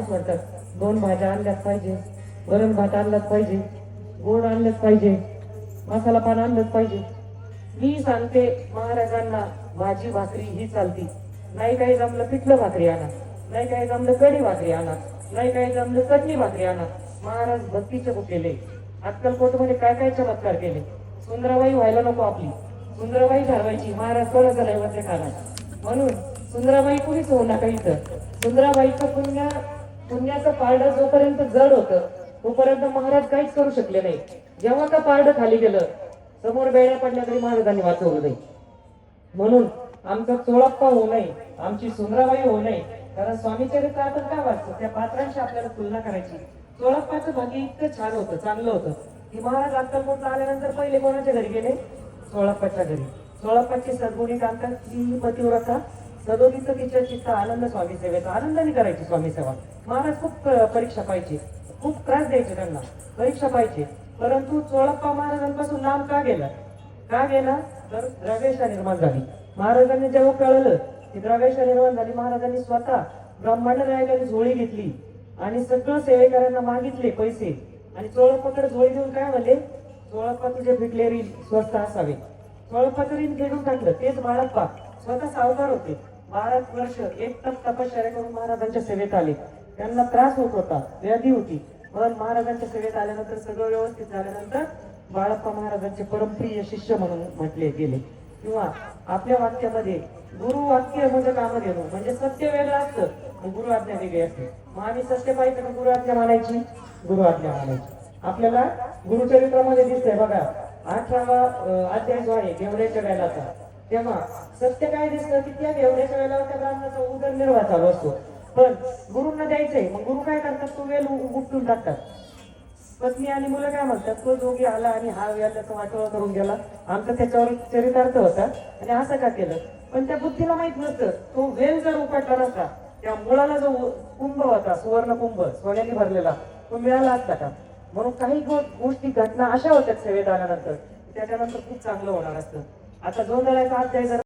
माणूस म्हणतात 2 भाज्या आणल्याच पाहिजे, वरण भात आणलाच पाहिजे, गोड आणलंच पाहिजे, मसाला पान आणलंच पाहिजे. मी सांगते महाराजांना भाजी भाकरी ही चालती. नाही काही जमलं पिठलं भाकरी आणा, नाही काही जमलं कढी भाकरी आणा, नाही काही जमलं चटणी भाकरी आणा. महाराज भक्तीचे केले. अक्कलकोटमध्ये काय काय चमत्कार केले. सुंदराबाई व्हायला नको आपली, सुंदराबाई ठरवायची महाराज कोणाचा दैवत खाणार. म्हणून सुंदराबाई कुणीच होऊ नका इथं. सुंदराबाईचं पुण्याचं पारडं जोपर्यंत जड होतं तोपर्यंत महाराज काहीच करू शकले नाही. जेव्हा का पारडं खाली गेलं समोर बेड्या पडल्या तरी महाराजांनी वाचवलं नाही. म्हणून आमचा चोळप्पा होऊ नये, आमची सुंदराबाई होऊ नये. कारण स्वामी चरित्र आपण काय वाचतो त्या पात्रांशी आपल्याला तुलना करायची. चोळप्पाचं भाग्य इतकं छान होतं, चांगलं होतं की महाराज अक्कलकोटला आल्यानंतर पहिले कोणाच्या घरी गेले? चोळप्पाच्या घरी. चोळप्पाची सद्गुणी कांता ही पतिव्रता सदोदित तिच्या चित्त आनंद स्वामी सेवेचा आनंदाने करायची स्वामी सेवा. महाराज खूप परीक्षा पाहिजे, खूप त्रास द्यायचे त्यांना, परीक्षा पाहिजे. परंतु चोळप्पा महाराजांपासून लांब का गेला? का गेला तर द्रव्येशा निर्माण झाली. महाराजांनी जेव्हा कळलं की द्रव्येशा निर्माण झाली, महाराजांनी स्वतः ब्रह्मांड नायकाची झोळी घेतली आणि सगळं सेवेकऱ्यांना मागितले पैसे. आणि चोळप्पाकडे झोळी देऊन काय म्हणले? चोळप्पा तुझे फिटले रील स्वस्त असावे. चोळप्पाचं रील फेडून टाकलं. तेच बाळप्पा स्वतः सावकार होते. 12 वर्ष एक तपश्चर्या करून महाराजांच्या सेवेत आले. त्यांना त्रास होत होता, व्याधी होती, पण महाराजांच्या सेवेत आल्यानंतर सगळं व्यवस्थित झाल्यानंतर बाळप्पा महाराजांचे परमप्रिय शिष्य म्हणून म्हटले गेले. किंवा आपल्या वाक्यामध्ये गुरु वाक्य म्हणजे कामं देणं, म्हणजे सत्य वेगळं असतं, गुरु आज्ञा वेगळी असते. मग आम्ही सत्य पाहिजे तर गुरु आज्ञा मानायची, गुरु आज्ञा मानायची. आपल्याला गुरुचरित्रामध्ये दिसतंय बघा 18वा अध्याय जो आहे घेवड्याच्या वेलाचा, तेव्हा सत्य काय दिसतं की त्या घेवड्याच्या वेळेला त्या ब्राह्मणाचा उदरनिर्वाह चालू असतो. पण गुरुंना द्यायचंय, मग गुरु काय करतात? तो वेल उपटून टाकतात. पत्नी आणि मुलं काय म्हणतात? तो जोगी आला आणि हा वेल त्याचा वाटोळा करून गेला, आमचा त्याच्यावर चरितार्थ होता आणि असं का केलं? पण त्या बुद्धीला माहित नसतं तो वेल जर उपटला नसता, त्या मुळाला जो कुंभ होता सुवर्ण कुंभ सोन्याने भरलेला, तो मिळाला असता का? म्हणून काही गोष्टी घटना अशा होत्या सेवेत आल्यानंतर त्याच्यानंतर खूप चांगलं होणार असतं. आता जोंधळ्याचा अध्याय जर